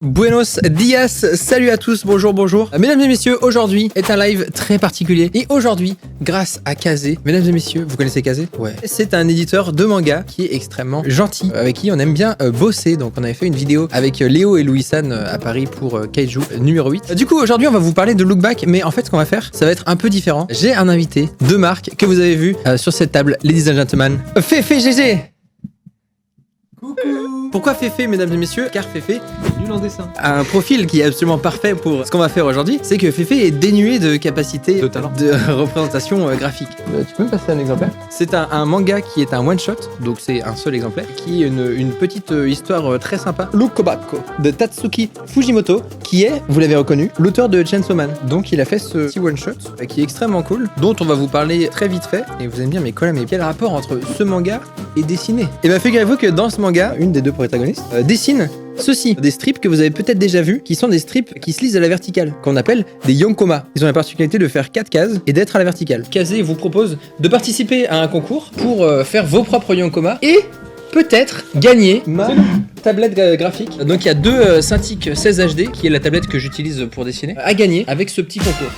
Buenos dias, salut à tous, bonjour. Mesdames et messieurs, aujourd'hui est un live très particulier. Et aujourd'hui, grâce à Kazé, mesdames et messieurs, vous connaissez Kazé? Ouais. C'est un éditeur de manga qui est extrêmement gentil, avec qui on aime bien bosser. Donc on avait fait une vidéo avec Léo et Louis-San à Paris pour Kaiju numéro 8. Du coup, aujourd'hui, on va vous parler de Look Back, mais en fait, ce qu'on va faire, ça va être un peu différent. J'ai un invité de marque que vous avez vu sur cette table, ladies and gentlemen. Féfé GG. Coucou. Pourquoi Féfé, mesdames et messieurs? Car Féfé nul en dessin. a un profil qui est absolument parfait pour ce qu'on va faire aujourd'hui. C'est que Féfé est dénué de capacité De talent. de représentation graphique. Tu peux me passer un exemplaire? C'est un manga qui est un one shot, donc c'est un seul exemplaire, qui est une petite histoire très sympa. Lukobako de Tatsuki Fujimoto, qui est, vous l'avez reconnu, l'auteur de Chainsaw Man. Donc il a fait ce petit one shot qui est extrêmement cool, dont on va vous parler très vite fait. Et vous allez me dire, mais Colin, mais quel rapport entre ce manga et dessiné? Et bien figurez-vous que dans ce manga, une des deux protagonistes dessine ceci, des strips que vous avez peut-être déjà vus, qui sont des strips qui se lisent à la verticale, qu'on appelle des yonkoma. Ils ont la particularité de faire 4 cases et d'être à la verticale. Kazé vous propose de participer à un concours pour faire vos propres yonkoma et peut-être gagner ma tablette graphique. Donc il y a deux Cintiq 16 HD, qui est la tablette que j'utilise pour dessiner, à gagner avec ce petit concours.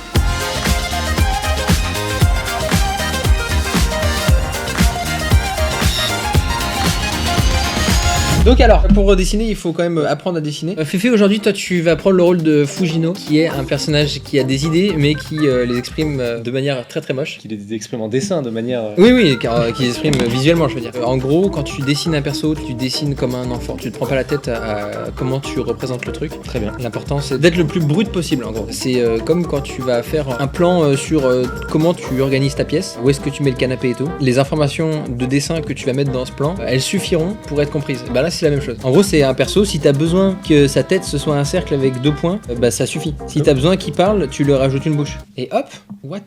Donc alors, pour dessiner, il faut quand même apprendre à dessiner. Féfé, aujourd'hui, toi, tu vas prendre le rôle de Fujino, qui est un personnage qui a des idées, mais qui les exprime de manière très très moche. Qui les exprime en dessin de manière... Oui, car qui les exprime visuellement, je veux dire. En gros, quand tu dessines un perso, tu dessines comme un enfant. Tu te prends pas la tête à comment tu représentes le truc. Très bien. L'important, c'est d'être le plus brut possible, en gros. C'est comme quand tu vas faire un plan sur comment tu organises ta pièce, où est-ce que tu mets le canapé et tout. Les informations de dessin que tu vas mettre dans ce plan, elles suffiront pour être comprises. Bah là, c'est la même chose. En gros, c'est un perso, si t'as besoin que sa tête ce soit un cercle avec 2 points, bah ça suffit. Si t'as besoin qu'il parle, tu lui rajoutes une bouche. Et hop, what?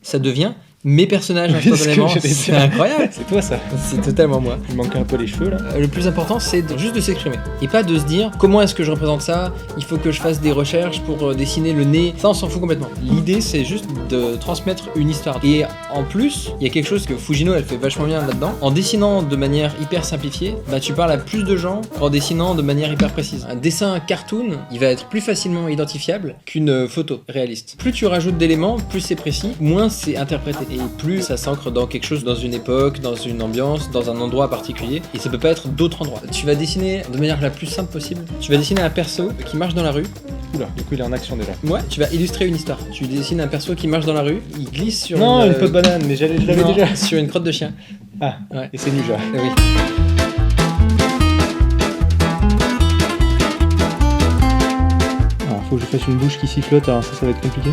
Ça devient mes personnages instantanément. C'est incroyable. C'est toi ça. C'est totalement moi. Il manque un peu les cheveux là. Le plus important, c'est juste de s'exprimer. Et pas de se dire comment est-ce que je représente ça, il faut que je fasse des recherches pour dessiner le nez. Ça, on s'en fout complètement. L'idée, c'est juste de transmettre une histoire. Et en plus, il y a quelque chose que Fujino, elle fait vachement bien là-dedans. En dessinant de manière hyper simplifiée, bah tu parles à plus de gens qu'en dessinant de manière hyper précise. Un dessin cartoon, il va être plus facilement identifiable qu'une photo réaliste. Plus tu rajoutes d'éléments, plus c'est précis, moins c'est interprété. Et plus ça s'ancre dans quelque chose, dans une époque, dans une ambiance, dans un endroit particulier. Et ça peut pas être d'autres endroits. Tu vas dessiner de manière la plus simple possible. Tu vas dessiner un perso qui marche dans la rue. Oula, du coup il est en action déjà. Ouais, tu vas illustrer une histoire. Tu dessines un perso qui marche dans la rue, il glisse sur une peau de banane, mais je l'avais non, déjà. sur une crotte de chien. Ah, Ouais. et c'est Nuja. Oui. Alors faut que je fasse une bouche qui sifflote, alors ça va être compliqué.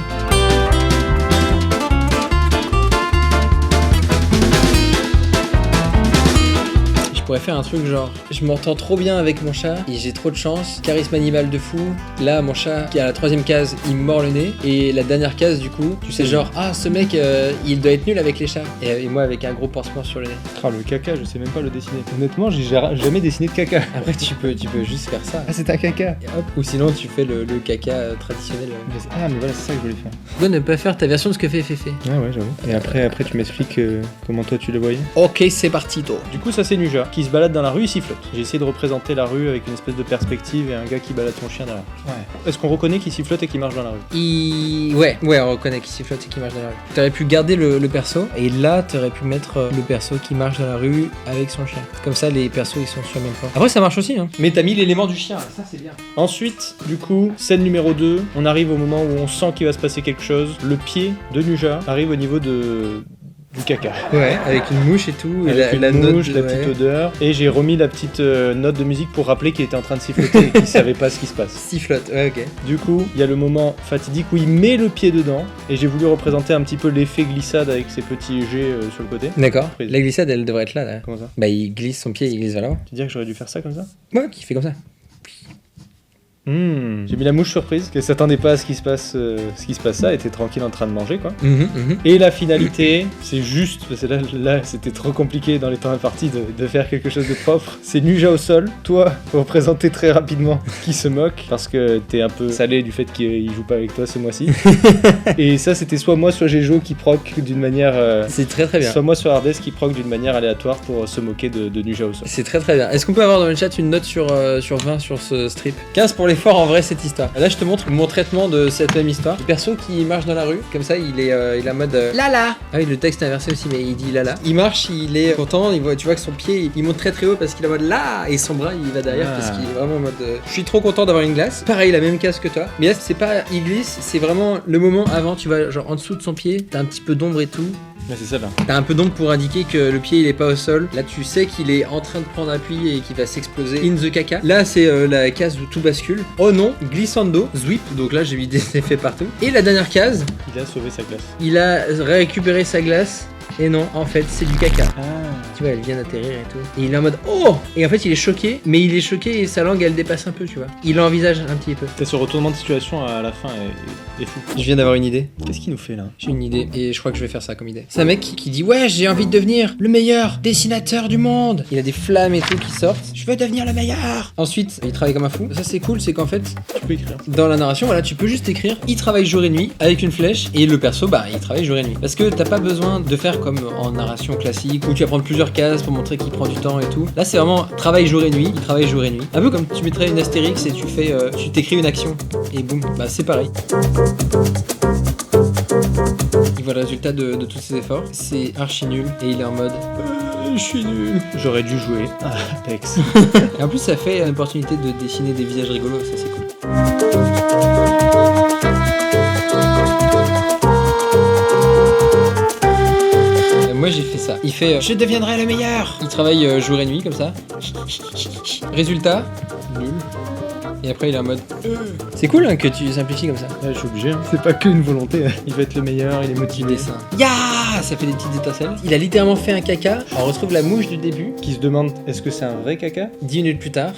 Je pourrais faire un truc genre, je m'entends trop bien avec mon chat et j'ai trop de chance, charisme animal de fou. Là, mon chat qui est à la 3ème case, il me mord le nez. Et la dernière case, du coup, tu sais, genre, ah, ce mec, il doit être nul avec les chats. Et moi, avec un gros pansement sur le nez. Ah le caca, je sais même pas le dessiner. Honnêtement, j'ai jamais dessiné de caca. Après, tu peux juste faire ça. Ah c'est un caca. Et hop. Ou sinon, tu fais le caca traditionnel. Ah mais voilà, c'est ça que je voulais faire. Pourquoi ne pas faire ta version de ce que fait Féfé? Ah ouais, j'avoue. Et après tu m'expliques comment toi tu le voyais. Ok, c'est parti, toi. Du coup ça c'est Nuja, qui se balade dans la rue, il sifflote. J'ai essayé de représenter la rue avec une espèce de perspective et un gars qui balade son chien derrière. Ouais. Est-ce qu'on reconnaît qu'il sifflote et qu'il marche dans la rue? Ouais, on reconnaît qu'il sifflote et qu'il marche dans la rue. T'aurais pu garder le perso, et là, t'aurais pu mettre le perso qui marche dans la rue avec son chien. Comme ça, les persos, ils sont sur le même plan. Après, ça marche aussi, hein. Mais t'as mis l'élément du chien, ça, c'est bien. Ensuite, du coup, scène numéro 2, on arrive au moment où on sent qu'il va se passer quelque chose. Le pied de Nuja arrive au niveau du caca. Ouais, avec une mouche et tout, Avec et la une mouche, note, la petite odeur. Et j'ai remis la petite note de musique pour rappeler qu'il était en train de siffloter et qu'il savait pas ce qui se passe. Sifflote, ouais, ok. Du coup, il y a le moment fatidique où il met le pied dedans. Et j'ai voulu représenter un petit peu l'effet glissade avec ses petits jets sur le côté. D'accord. La glissade, elle devrait être là. Comment ça? Bah, il glisse son pied, il glisse vers là-haut. Tu dirais que j'aurais dû faire ça comme ça? Ouais, qui fait comme ça. J'ai mis la mouche surprise, qu'elle s'attendait pas à ce qui se passe ça, elle était tranquille en train de manger quoi. Et la finalité, c'est juste, parce que là c'était trop compliqué dans les temps impartis de faire quelque chose de propre. C'est Nuja au sol, toi, faut représenter très rapidement qui se moque, parce que t'es un peu salé du fait qu'il joue pas avec toi ce mois-ci. Et ça c'était soit moi, soit Géjo qui proc d'une manière... c'est très très bien. Soit moi, soit Hardès qui proc d'une manière aléatoire pour se moquer de Nuja au sol. C'est très très bien. Est-ce qu'on peut avoir dans le chat une note sur 20 sur ce strip? 15 pour les est fort en vrai cette histoire. Là je te montre mon traitement de cette même histoire. Le perso qui marche dans la rue, comme ça il est en mode Lala. Ah oui, le texte est inversé aussi, mais il dit Lala. Il marche, il est content, tu vois que son pied il monte très très haut parce qu'il est en mode là, et son bras il va derrière parce qu'il est vraiment en mode je suis trop content d'avoir une glace. Pareil, la même case que toi. Mais là c'est pas il glisse, c'est vraiment le moment avant, tu vois, genre en dessous de son pied, t'as un petit peu d'ombre et tout. Mais c'est ça là. T'as un peu d'ombre pour indiquer que le pied il est pas au sol. Là tu sais qu'il est en train de prendre appui et qu'il va s'exploser in the caca. Là c'est la case où tout bascule. Oh non, glissando, zwip. Donc là j'ai mis des effets partout. Et la dernière case, il a sauvé sa glace. Il a récupéré sa glace. Et non, en fait, c'est du caca. Tu vois, elle vient d'atterrir et tout. Et il est en mode oh. Et en fait, il est choqué, mais il est choqué et sa langue, elle dépasse un peu, tu vois. Il l'envisage un petit peu. Ce retournement de situation à la fin est fou. Je viens d'avoir une idée. Qu'est-ce qu'il nous fait là? J'ai une idée et je crois que je vais faire ça comme idée. C'est un mec qui dit ouais, j'ai envie de devenir le meilleur dessinateur du monde. Il a des flammes et tout qui sortent. Je veux devenir le meilleur. Ensuite, il travaille comme un fou. Ça c'est cool, c'est qu'en fait, tu peux écrire. Dans la narration, voilà, tu peux juste écrire. Il travaille jour et nuit avec une flèche et le perso, bah, il travaille jour et nuit. Parce que t'as pas besoin de faire comme en narration classique où tu vas prendre plusieurs cases pour montrer qu'il prend du temps et tout. Là, c'est vraiment travail jour et nuit. Il travaille jour et nuit. Un peu comme tu mettrais une astérix et tu t'écris une action et boum, bah c'est pareil. Il voit le résultat de tous ses efforts. C'est archi nul et il est en mode je suis nul. J'aurais dû jouer à Apex. Et en plus, ça fait une opportunité de dessiner des visages rigolos. Ça, c'est cool. Moi j'ai fait ça. Il fait je deviendrai le meilleur. Il travaille jour et nuit comme ça. Résultat nul. Et après il est en mode c'est cool hein, que tu simplifies comme ça. Ouais, je suis obligé, hein. C'est pas qu'une volonté. Il va être le meilleur, il est motivé. Dessin. Ça fait des petites étincelles. Il a littéralement fait un caca. On retrouve la mouche du début. Qui se demande est-ce que c'est un vrai caca. 10 minutes plus tard,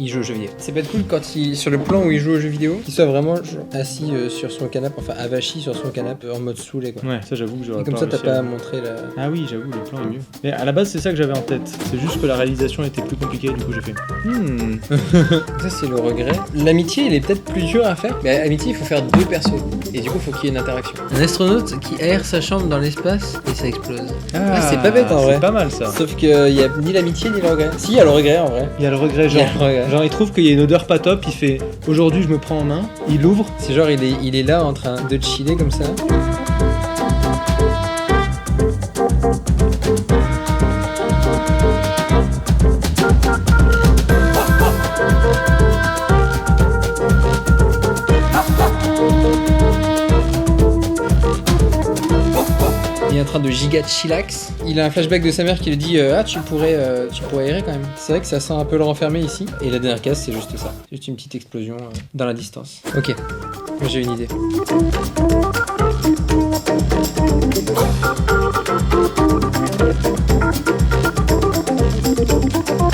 il joue aux jeux vidéo. Ça peut être cool quand sur le plan où il joue aux jeux vidéo, qu'il soit vraiment genre, assis sur son canapé, enfin avachi sur son canapé en mode saoulé quoi. Ouais, ça j'avoue que j'aurais pas. Et comme ça t'as pas à montrer la. Ah oui, j'avoue, le plan est mieux. Mais à la base, c'est ça que j'avais en tête. C'est juste que la réalisation était plus compliquée, du coup j'ai fait. Ça c'est le regret. L'amitié, il est peut-être plus dur à faire. Mais l'amitié, il faut faire 2 persos. Et du coup, il faut qu'il y ait une interaction. Un astronaute qui aère sa chambre dans l'espace et ça explose. C'est pas bête en vrai. C'est pas mal ça. Sauf qu'il y a ni l'amitié ni le regret. Si, il y a le regret en vrai. Il y a le regret, genre il trouve qu'il y a une odeur pas top, il fait aujourd'hui je me prends en main, il ouvre. C'est genre il est là en train de chiller comme ça. Il est en train de giga chillax. Il a un flashback de sa mère qui lui dit tu pourrais errer quand même. C'est vrai que ça sent un peu le renfermer ici. Et la dernière case c'est juste ça. Juste une petite explosion dans la distance. Ok, moi j'ai une idée.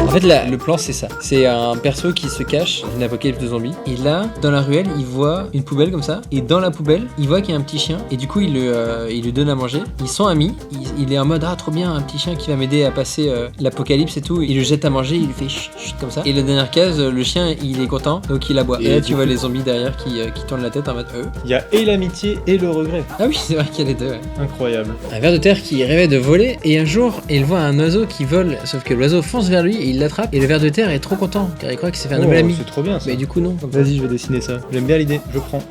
En fait là, le plan c'est ça. C'est un perso qui se cache d'une apocalypse de zombies. Et là, dans la ruelle, il voit une poubelle comme ça. Et dans la poubelle, il voit qu'il y a un petit chien. Et du coup, il lui donne à manger. Ils sont amis. Il est en mode trop bien, un petit chien qui va m'aider à passer l'apocalypse et tout. Il le jette à manger, il lui fait chut chut comme ça. Et la dernière case, le chien il est content, donc il aboie. Et là tu vois les zombies derrière qui tournent la tête en mode Il y a et l'amitié et le regret. Ah oui, c'est vrai qu'il y a les deux. Ouais. Incroyable. Un ver de terre qui rêvait de voler et un jour il voit un oiseau qui vole, sauf que l'oiseau fonce vers lui et il l'attrape et le ver de terre est trop content car il croit qu'il s'est fait un nouvel ami. C'est trop bien ça. Mais du coup non. Vas-y, je vais dessiner ça. J'aime bien l'idée, je prends.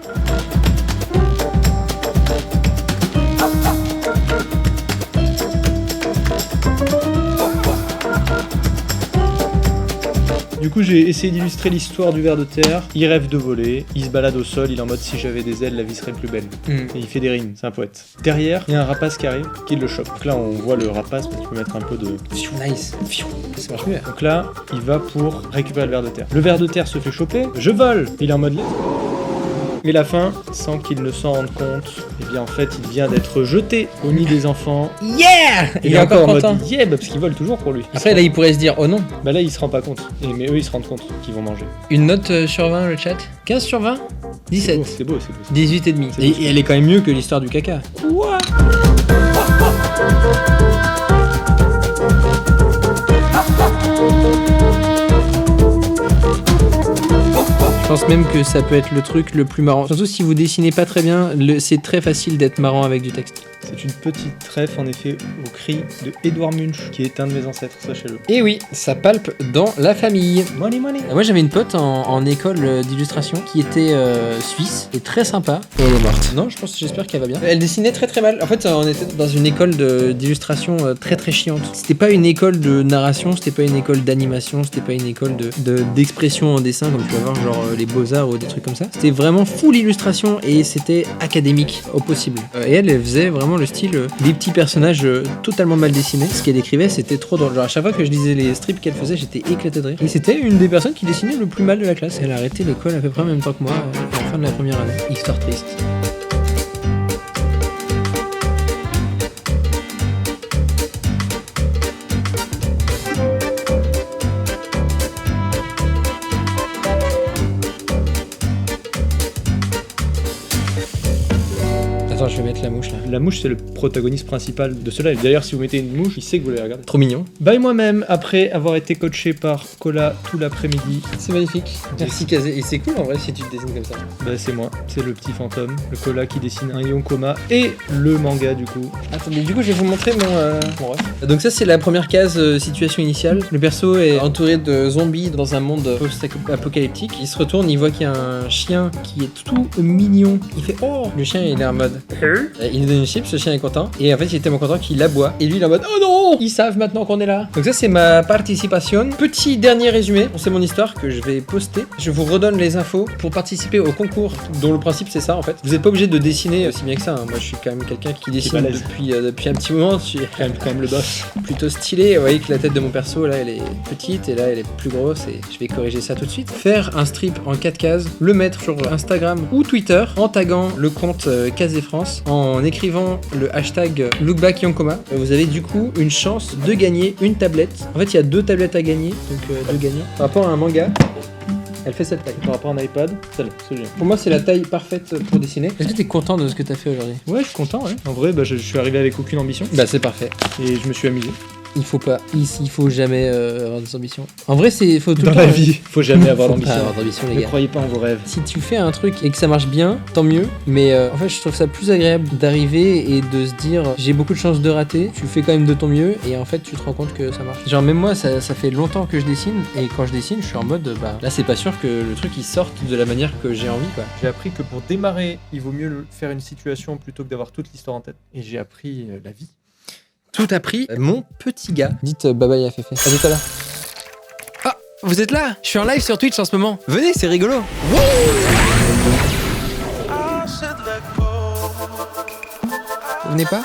Du coup, j'ai essayé d'illustrer l'histoire du ver de terre. Il rêve de voler, il se balade au sol, il est en mode si j'avais des ailes, la vie serait plus belle. Et il fait des rimes, c'est un poète. Derrière, il y a un rapace qui arrive, qui le chope. Donc là, on voit le rapace, mais tu peux mettre un peu de. Nice. Ça marche mieux. Donc là, il va pour récupérer le ver de terre. Le ver de terre se fait choper, je vole. Il est en mode let's go. Mais la fin, sans qu'il ne s'en rende compte, eh bien en fait il vient d'être jeté au nid des enfants. Yeah. Il est encore en mode yeah, parce qu'ils volent toujours pour lui. Après là il pourrait se dire oh non. Bah là il se rend pas compte. Mais eux ils se rendent compte qu'ils vont manger. Une note sur 20 le chat. 15 sur 20 17. C'est beau. 18 et demi. Et elle est quand même mieux que l'histoire du caca. Quoi? Je pense même que ça peut être le truc le plus marrant. Surtout si vous dessinez pas très bien, c'est très facile d'être marrant avec du texte. C'est une petite trèfle en effet au cri de Edouard Munch, qui est un de mes ancêtres, sachez-le. Et oui, ça palpe dans la famille. Money. Moi j'avais une pote en école d'illustration qui était suisse et très sympa. Elle est morte. Non, j'espère qu'elle va bien. Elle dessinait très très mal. En fait, on était dans une école d'illustration très très chiante. C'était pas une école de narration, c'était pas une école d'animation, c'était pas une école d'expression en dessin comme tu vas voir genre les beaux-arts ou des trucs comme ça. C'était vraiment full illustration et c'était académique au possible. Et elle faisait vraiment le style des petits personnages totalement mal dessinés. Ce qu'elle écrivait, c'était trop drôle. Genre à chaque fois que je lisais les strips qu'elle faisait, j'étais éclaté de rire. Et c'était une des personnes qui dessinait le plus mal de la classe. Elle a arrêté l'école à peu près en même temps que moi, à la fin de la première année. Histoire triste. Attends, je vais mettre la mouche là. La mouche, c'est le protagoniste principal de cela. Et d'ailleurs, si vous mettez une mouche, il sait que vous l'avez regardé. Trop mignon. Bye moi-même, après avoir été coaché par Cola tout l'après-midi. C'est magnifique. Merci Kazé. Et c'est cool en vrai si tu te dessines comme ça. Bah c'est moi, c'est le petit fantôme, le Cola qui dessine un Yonkoma et le manga du coup. Attendez, du coup je vais vous montrer mon ref. Donc ça c'est la première case, situation initiale. Le perso est entouré de zombies dans un monde post-apocalyptique. Il se retourne, il voit qu'il y a un chien qui est tout mignon. Il fait oh. Le chien il est en mode il lui donne une chips, ce chien est content. Et en fait il est tellement content qu'il aboie. Et lui il est en mode oh non. Ils savent maintenant qu'on est là. Donc ça c'est ma participation. Petit dernier résumé, c'est mon histoire que je vais poster. Je vous redonne les infos pour participer au concours dont le principe c'est ça en fait. Vous n'êtes pas obligé de dessiner aussi bien que ça. Hein. Moi je suis quand même quelqu'un qui dessine depuis un petit moment. Je suis quand même le boss. Plutôt stylé. Vous voyez que la tête de mon perso là elle est petite et là elle est plus grosse et je vais corriger ça tout de suite. Faire un strip en 4 cases, le mettre sur Instagram ou Twitter en taguant le compte Kazé France, en écrivant le hashtag LookbackYonkoma. Vous avez du coup une chance de gagner une tablette. En fait il y a 2 tablettes à gagner, donc 2 gagnants. Par rapport à un manga, elle fait cette taille. Par rapport à un iPad, celle-là, celui-là. Pour moi, c'est la taille parfaite pour dessiner. Est-ce que t'es content de ce que t'as fait aujourd'hui? Ouais, je suis content, ouais. En vrai, je suis arrivé avec aucune ambition. Bah, c'est parfait. Et je me suis amusé. Il faut pas. Il faut jamais avoir des ambitions. En vrai, faut tout dans le temps. Dans la vie, faut jamais avoir d'ambition. Les ne gars. croyez pas en vos rêves. Si tu fais un truc et que ça marche bien, tant mieux. Mais en fait, je trouve ça plus agréable d'arriver et de se dire j'ai beaucoup de chances de rater. Tu fais quand même de ton mieux et en fait, tu te rends compte que ça marche. Genre même moi, ça fait longtemps que je dessine et quand je dessine, je suis en mode là, c'est pas sûr que le truc il sorte de la manière que j'ai envie, quoi. J'ai appris que pour démarrer, il vaut mieux faire une situation plutôt que d'avoir toute l'histoire en tête. Et j'ai appris la vie. Tout appris, mon petit gars. Dites bye bye à Féfé. À tout à l'heure. Ah, vous êtes là? Je suis en live sur Twitch en ce moment. Venez, c'est rigolo. Wouh. Vous venez pas?